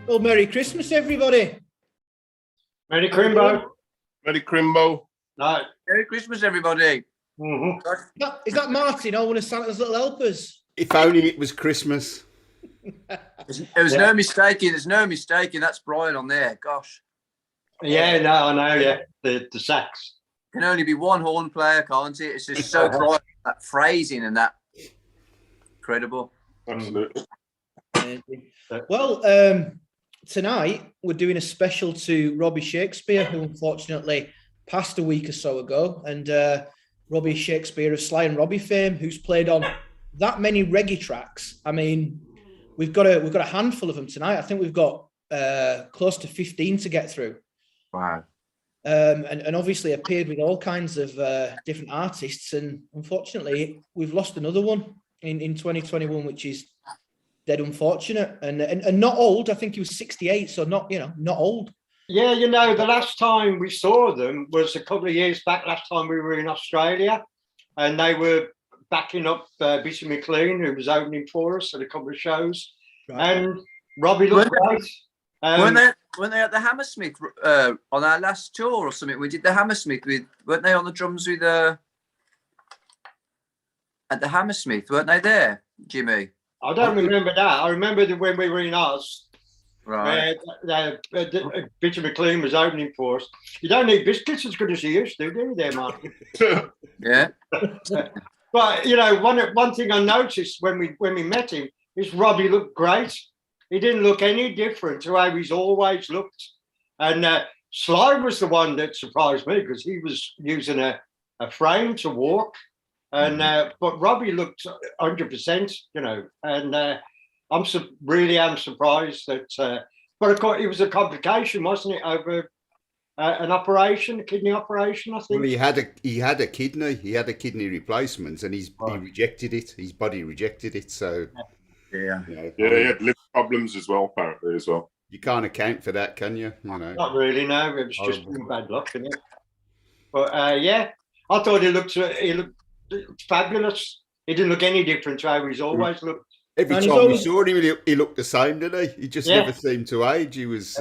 Well, Merry Christmas, everybody. Merry Crimbo. Merry Crimbo. No. Merry Christmas, everybody. Is that Martin or one of Santa's little helpers? If only it was Christmas. There was no mistaking. There's no mistaking. That's Brian on there. Gosh. Yeah, no, I know. Yeah, the sax. Can only be one horn player, can't it? It's just so bright. That phrasing and that incredible. Absolutely. Well, tonight we're doing a special to Robbie Shakespeare, who unfortunately passed a week or so ago, and Robbie Shakespeare of Sly and Robbie fame, who's played on that many reggae tracks. I mean, we've got a handful of them tonight. I think we've got close to 15 to get through. Wow. And obviously appeared with all kinds of different artists, and unfortunately we've lost another one in 2021, which is dead unfortunate and not old. I think he was 68, so not old. Yeah, the last time we saw them was a couple of years back. Last time we were in Australia, and they were backing up Bishop McLean, who was opening for us at a couple of shows. Right. And Robbie looked great. Weren't they at the Hammersmith on our last tour or something? We did the Hammersmith weren't they on the drums with at the Hammersmith? Weren't they there, Jimmy? I don't remember that. I remember that when we were in Oz, right? Bishop McLean was opening for us. You don't need biscuits as good as you used to, do you, there, Martin? Yeah. But one thing I noticed when we met him is Robbie looked great. He didn't look any different to how he's always looked. And Sly was the one that surprised me because he was using a frame to walk. And but Robbie looked 100%, and I'm surprised that. But of course, it was a complication, wasn't it, over an operation, a kidney operation? I think. Well, he had a kidney replacement, and he rejected it. His body rejected it. So yeah, he had liver problems as well, apparently as well. You can't account for that, can you? Not really. No, it was just bad luck, isn't it? But yeah, I thought he looked fabulous. He didn't look any different to how he's always looked. Every time we saw him, he looked the same, didn't he? He just never seemed to age. He was.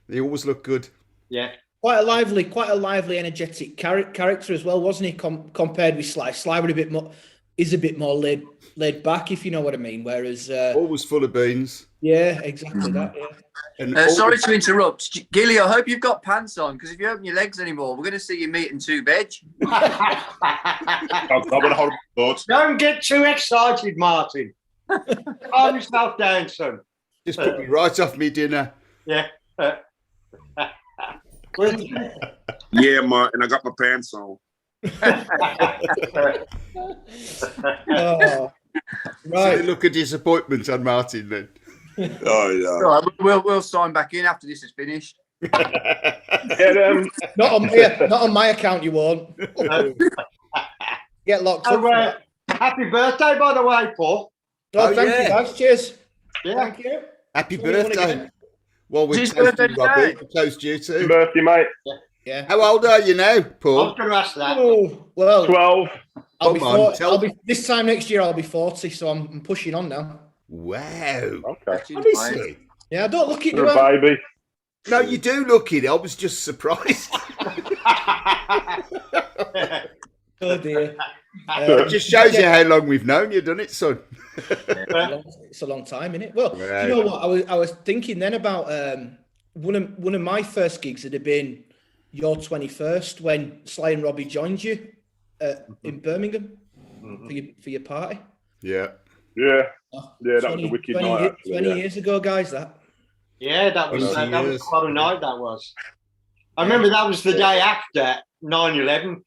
He always looked good. Yeah. Quite a lively, energetic character as well, wasn't he? Compared with Sly. Sly was a bit more laid back, if you know what I mean. Whereas always full of beans. Yeah, exactly that. Yeah. And sorry to interrupt, Gilly. I hope you've got pants on, because if you open your legs anymore, we're going to see you meeting two veg. Don't get too excited, Martin. Calm yourself down, son. Just put me right off me dinner. Yeah. Yeah, Martin, I got my pants on. Oh, right. So look at disappointment on Martin then. Oh yeah. Right, we'll sign back in after this is finished. Not on my account, you won't. Get locked up. Happy birthday, by the way, Paul. Oh, thank you, guys. Cheers. Yeah. Thank you. Happy birthday. Well, we're His close birthday to Robbie. today. We're close to you too. Happy birthday, mate. Yeah. How old are you now, I Paul? was going to ask that. Oh, well, 12. I'll be this time next year. I'll be 40, so I'm pushing on now. Wow. Okay. Honestly. Yeah, I don't look it. You're a baby. No, you do look it. I was just surprised. Oh dear. It just shows you how long we've known you, doesn't it, son? It's a long time, isn't it? Well, do you know what? I was thinking then about one of my first gigs would have been your 21st when Sly and Robbie joined you in Birmingham for your party. Yeah. That was a wicked 20, night. Actually, 20 years ago, guys. That that was quite a night. That was. I remember that was the day after 9/11.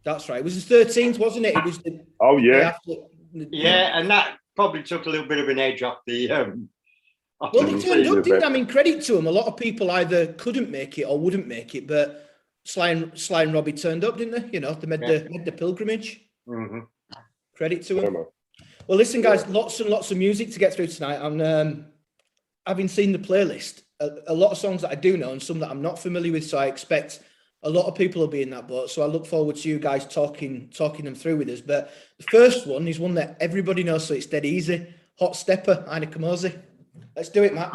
That's right. It was the 13th, wasn't it? It was the day after, and that probably took a little bit of an edge off the. Well, they turned up, didn't they? I mean, credit to them. A lot of people either couldn't make it or wouldn't make it, but Sly and Robbie turned up, didn't they? You know, they made the pilgrimage. Mm-hmm. Credit to them. Well, listen, guys, lots and lots of music to get through tonight. And having seen the playlist, a lot of songs that I do know and some that I'm not familiar with, so I expect a lot of people will be in that boat. So I look forward to you guys talking them through with us. But the first one is one that everybody knows, so it's dead easy. Hot Stepper, Ina Kamosi. Let's do it, Matt.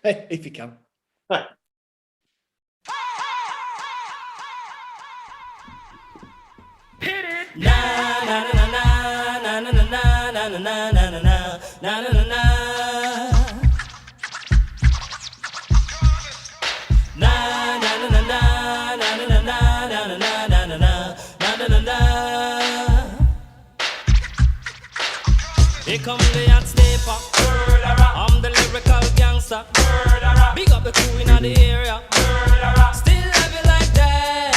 Hey, if you can. Hit it. Na na na na na na na na na na na na na na na. Here come the hot stepper. I'm the lyrical gangster. Big up the crew in the area. Still have it like that.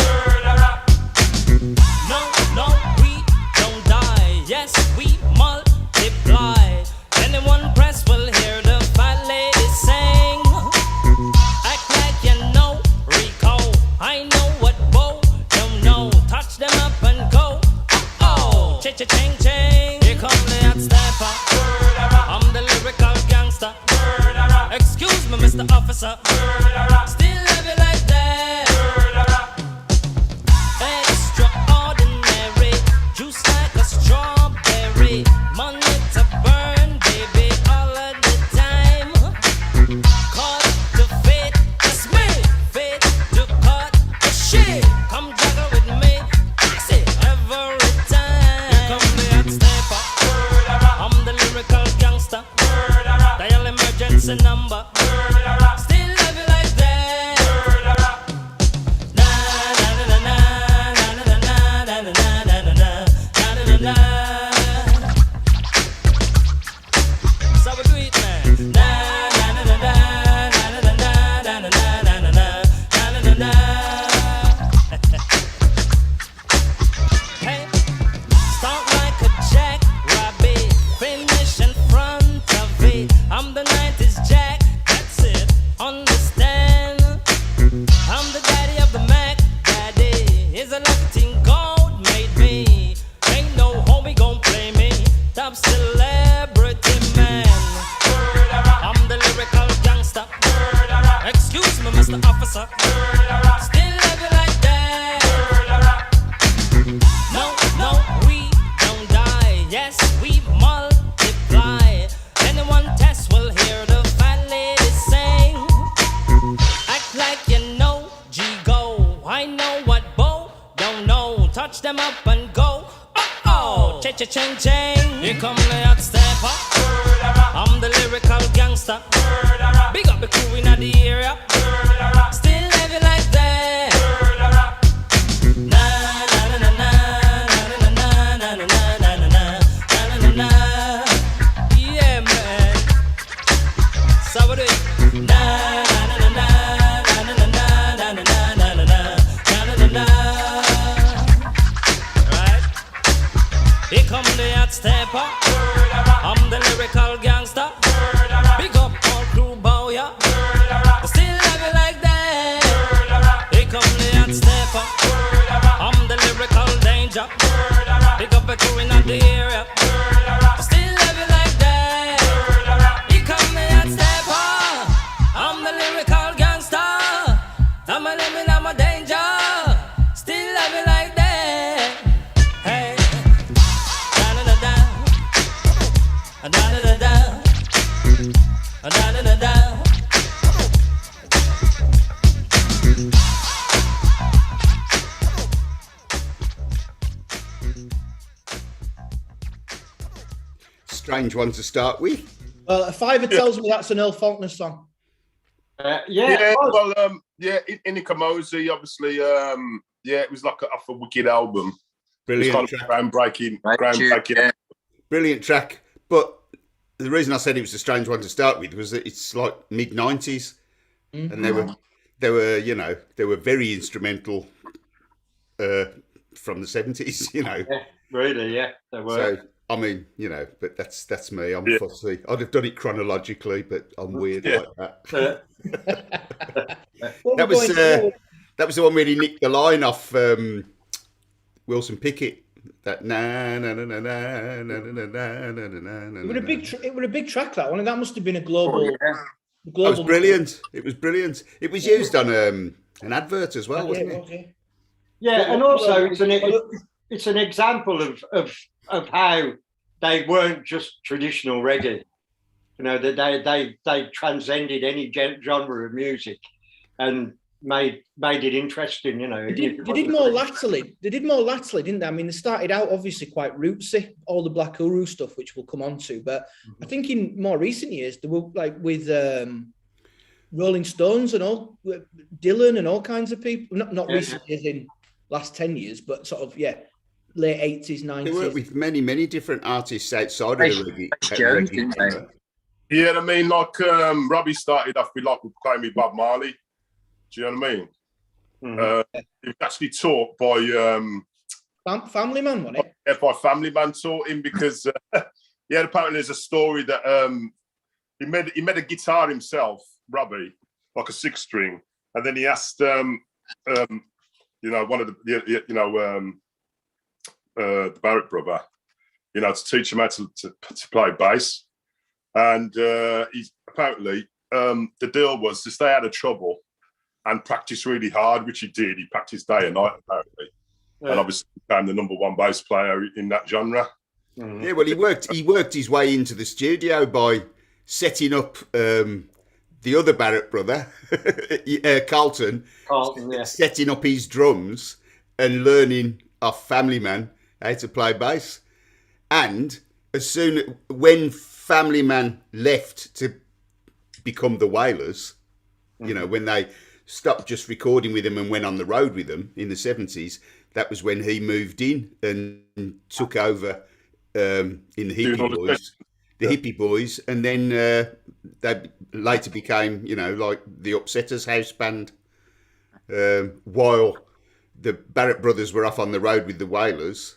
No, we don't die. Yes, we multiply. Anyone press will hear the fat lady sing. Act like you know Rico. I know what Bo don't know. Touch them up and go. Oh, cha-cha-ching ching. Here come the hot stepper. I'm the lyrical gangster. Excuse me, Mr. Officer. Still have it like that. Extraordinary. Juice like a strawberry. Money to burn, baby, all of the time. Cut the fit, that's me. Fit to cut the shit. Come juggle with me. Fix it every time. Here come the hot stepper. I'm the lyrical gangster. Dial emergency number. Still have it like that. Na na na na na na na na na na na na na na. So we do it, man. Na na na na na na na na na na na na na na. Hey, start like a jackrabbit, finish in front of it. I'm the 90s Jack, that's it, understand? I'm the daddy of the Mac, daddy. Is a lucky thing God made me. Ain't no homie gon' play me. Top celebrity man. I'm the lyrical gangster. Excuse me, Mr. Officer. Still have it like that. No, we don't die. Yes, we multiply. Anyone test will hear the fat lady sing. Act like you know G-Go. I know what Bo don't know. Touch them up and go. Oh, cha-cha-ching-ching. Here come the hot stepper. I'm the lyrical gangster. Big up the crew in the area. Still have it like that. Na na na na na na na na na na na na na na. Yeah, man. So we do it. Na na na na na na na na na na na na na. Right. Here come the hot stepper. I'm the lyrical gangster. Big up all crew bow, yeah. Still have it like that. Here come the hot stepper. I'm the lyrical danger. Big up a crew in the area. Still have it like that. Here come the hot stepper. I'm the lyrical gangster. I'm a limit, I'm a danger. Still have it like that. Hey, da da da da, da da da da. Da da da da. Strange one to start with. Well, a fiver tells me that's an Earl Faulkner song. Yeah. Well, Inika Kamosi, obviously, it was like off a wicked album. Brilliant It was kind of groundbreaking. Yeah. Brilliant track. But the reason I said it was a strange one to start with was that it's like mid-90s. And they were, you know, they were very instrumental from the 70s, you know. Yeah, really, yeah, they were. So, I mean, you know, but that's me. I'm fussy. I'd have done it chronologically, but I'm weird like that. That was the one where he nicked the line off Wilson Pickett. That na na na na na na na na na na. It was a big track, that one, and that must have been a global. That was brilliant. It was brilliant. It was used on an advert as well, wasn't it? Okay. Yeah, and also it's an example of how they weren't just traditional reggae. You know, that they transcended any genre of music and made it interesting. You know, they did more latterly. They did more latterly, didn't they? I mean, they started out obviously quite rootsy, all the Black Uru stuff, which we'll come on to. But I think in more recent years, they were like with Rolling Stones and all, Dylan and all kinds of people. Not recent years, in last 10 years, but sort of late 80s, 90s. They worked with many different artists outside of the reggae. Yeah, I mean, like Robbie started off with playing with Bob Marley. Do you know what I mean? He was actually taught by Family Man, wasn't it? Yeah, by Family Man taught him because apparently there's a story that he made a guitar himself, Robbie, like a 6-string, and then he asked one of the Barrett brother, to teach him how to play bass, and he's apparently the deal was to stay out of trouble and practice really hard, which he did. He practiced day and night, apparently. Yeah. And obviously became the #1 bass player in that genre. Mm-hmm. Yeah, well, he worked his way into the studio by setting up the other Barrett brother, Carlton, setting up his drums and learning off Family Man how to play bass. And when Family Man left to become the Wailers, when they stopped just recording with him and went on the road with them in the 70s, that was when he moved in and took over in the Hippie Boys, and then they later became, like the Upsetters house band, while the Barrett brothers were off on the road with the Wailers.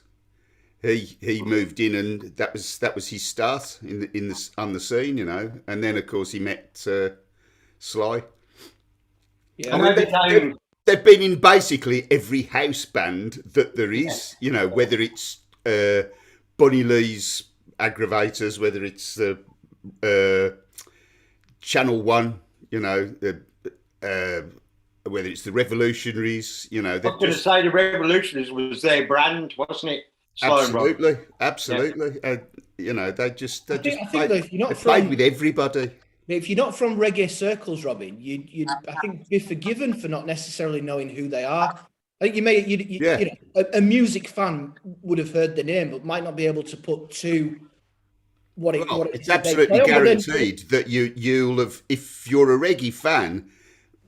He moved in, and that was his start on the scene, and then of course he met Sly. Yeah, I mean, they've been in basically every house band that there is, whether it's Bunny Lee's Aggravators, whether it's Channel 1, whether it's the Revolutionaries, I was going to say the Revolutionaries was their brand, wasn't it? Absolutely. They just played with everybody. If you're not from reggae circles, Robin, you'd I think be forgiven for not necessarily knowing who they are. I think a music fan would have heard the name, but might not be able to put to what it's absolutely guaranteed that you'll have, if you're a reggae fan,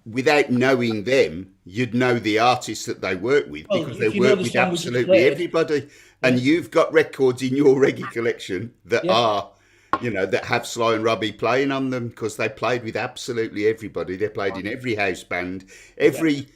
without knowing them, you'd know the artists that they work with, because they work with absolutely everybody. And you've got records in your reggae collection that are, that have Sly and Robbie playing on them, because they played with absolutely everybody. They played in every house band, every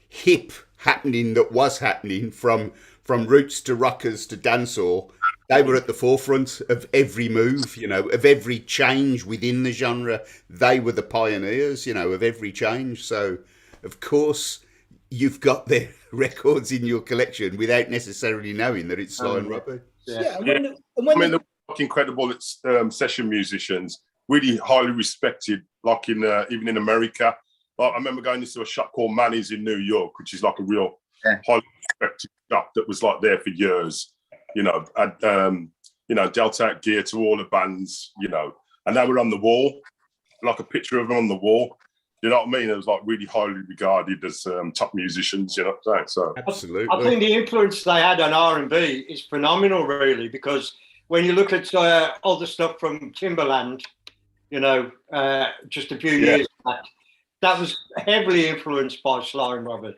hip happening that was happening, from roots to rockers to dancehall. They were at the forefront of every move, of every change within the genre. They were the pioneers, of every change. So, of course, you've got their records in your collection without necessarily knowing that it's Sly and Robbie. They're incredible session musicians, really highly respected, like even in America. Like, I remember going to a shop called Manny's in New York, which is like a real highly respected shop that was like there for years. Dealt out gear to all the bands, and they were on the wall, like a picture of them on the wall. You know what I mean? It was like really highly regarded as top musicians. You know what I'm saying? So Absolutely. I think the influence they had on R&B is phenomenal, really, because when you look at all the stuff from Timberland, you know, just a few years back, that was heavily influenced by Sly and Robbie.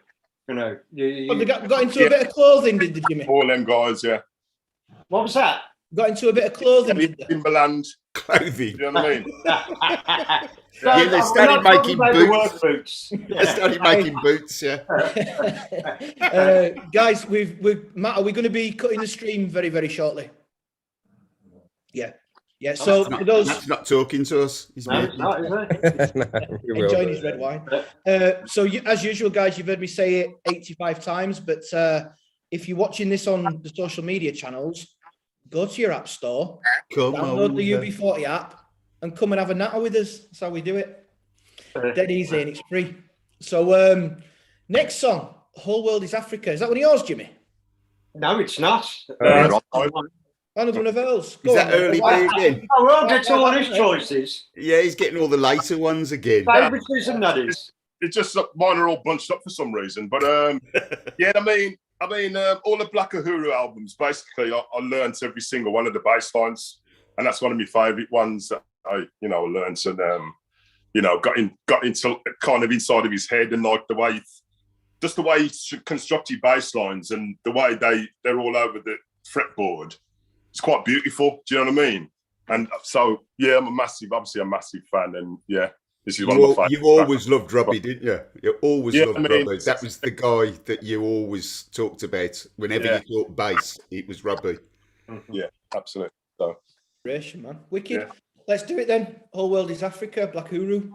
You know, They got into a bit of clothing, did they, Jimmy? all them guys, yeah. What was that? Got into a bit of clothing, did they? Timberland Clothing. You know what I mean? Yeah, they started making boots. Yeah. They started making boots, yeah. Guys, Matt, are we going to be cutting the stream very, very shortly? Yeah. Yeah, so for those... Matt's not talking to us. He's No, it's not, is it? enjoying his red wine. So as usual, guys, you've heard me say it 85 times, but if you're watching this on the social media channels, go to your app store, download the UB40 app, and come and have a natter with us. That's how we do it. Dead easy, and it's free. So next song, Whole World is Africa. Is that one of yours, Jimmy? No, it's not. Another one of ours. Is that early day again? Oh, well, gets all his choices. Yeah, he's getting all the later ones again. Favoritism, that is. It's just mine are all bunched up for some reason. But yeah, I mean, all the Black Uhuru albums, basically, I learned every single one of the bass lines, and that's one of my favourite ones that I, learned and got into kind of inside of his head, and like the way he constructed bass lines and the way they're all over the fretboard. It's quite beautiful. Do you know what I mean? And so, yeah, I'm a massive fan. And yeah, this is one of my favorites. You always loved Robbie, didn't you? You always loved Robbie. That was the guy that you always talked about. Whenever you thought bass, it was Robbie. Yeah, absolutely. So, Ration, man. Wicked. Yeah. Let's do it then. Whole World is Africa, Black Uhuru.